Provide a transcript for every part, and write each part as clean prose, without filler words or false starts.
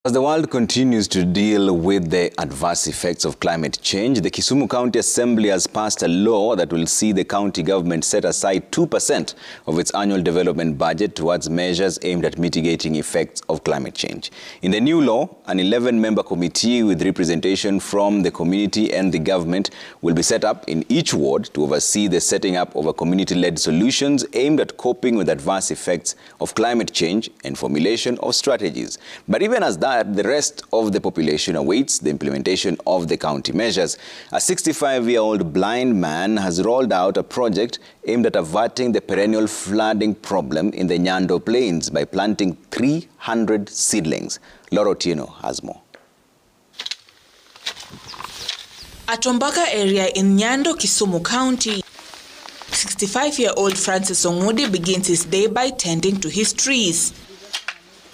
As the world continues to deal with the adverse effects of climate change, the Kisumu County Assembly has passed a law that will see the county government set aside 2% of its annual development budget towards measures aimed at mitigating effects of climate change. In the new law, an 11-member committee with representation from the community and the government will be set up in each ward to oversee the setting up of a community-led solutions aimed at coping with adverse effects of climate change and formulation of strategies. But even as that, the rest of the population awaits the implementation of the county measures. A 65-year-old blind man has rolled out a project aimed at averting the perennial flooding problem in the Nyando plains by planting 300 seedlings. Laura Otieno has more. At Tombaka area in Nyando, Kisumu County, 65-year-old Francis Ongudi begins his day by tending to his trees.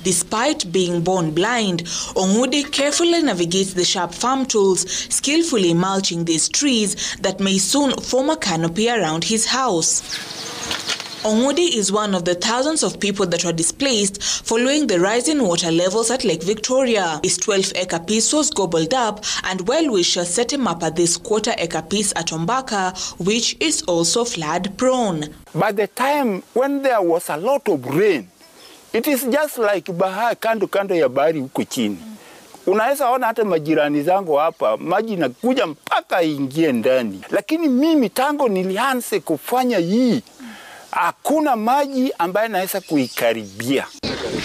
Despite being born blind, Ongudi carefully navigates the sharp farm tools, skillfully mulching these trees that may soon form a canopy around his house. Ongudi is one of the thousands of people that were displaced following the rise in water levels at Lake Victoria. His 12-acre piece was gobbled up, and well-wishers set him up at this quarter-acre piece at Tombaka, which is also flood-prone. By the time when there was a lot of rain, it is just like bahari, kando ya bahari huko chini. Unaweza ona hata majirani zangu hapa, maji nakuja mpaka ingie ndani. Lakini mimi tangu nilianze kufanya hii, hakuna maji ambaye naweza kuikaribia.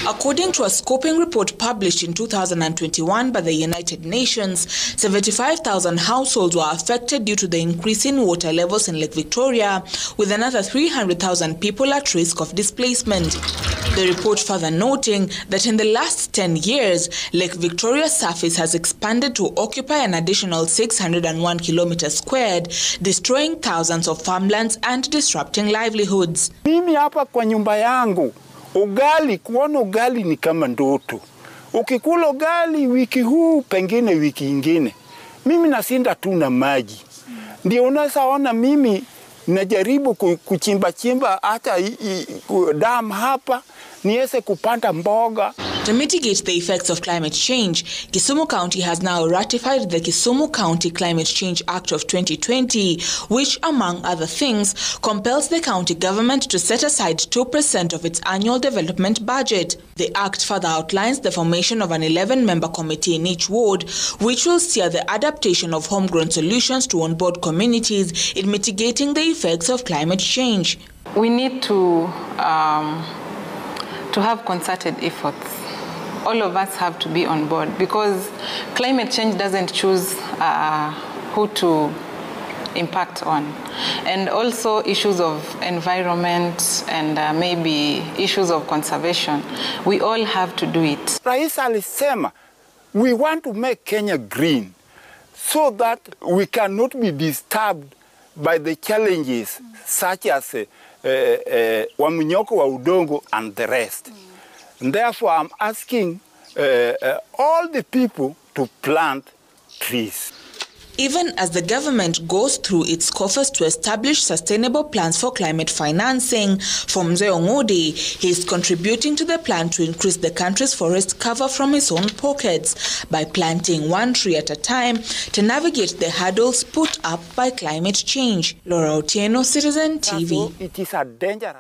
According to a scoping report published in 2021 by the United Nations, 75,000 households were affected due to the increase in water levels in Lake Victoria, with another 300,000 people at risk of displacement. The report further noting that in the last 10 years, Lake Victoria's surface has expanded to occupy an additional 601 kilometers squared, destroying thousands of farmlands and disrupting livelihoods. Mimi hapa kwa nyumba yangu, kuona ugali ni kama ndoto. Ukikula ugali wiki huu, pengine wiki ingine. Mimi nasinda tu na maji. Ndio unaweza ona mimi najaribu kuchimba hata dam hapa, niweze kupanda mboga. To mitigate the effects of climate change, Kisumu County has now ratified the Kisumu County Climate Change Act of 2020, which, among other things, compels the county government to set aside 2% of its annual development budget. The act further outlines the formation of an 11-member committee in each ward, which will steer the adaptation of homegrown solutions to onboard communities in mitigating the effects of climate change. We need to have concerted efforts. All of us have to be on board because climate change doesn't choose who to impact on. And also issues of environment and maybe issues of conservation, we all have to do it. Rais alisema, we want to make Kenya green so that we cannot be disturbed by the challenges such as wamnyoko wa udongo and the rest. And therefore, I'm asking all the people to plant trees. Even as the government goes through its coffers to establish sustainable plans for climate financing, from Mzee Ongudi, he is contributing to the plan to increase the country's forest cover from his own pockets by planting one tree at a time to navigate the hurdles put up by climate change. Laura Otieno, Citizen TV. It is a dangerous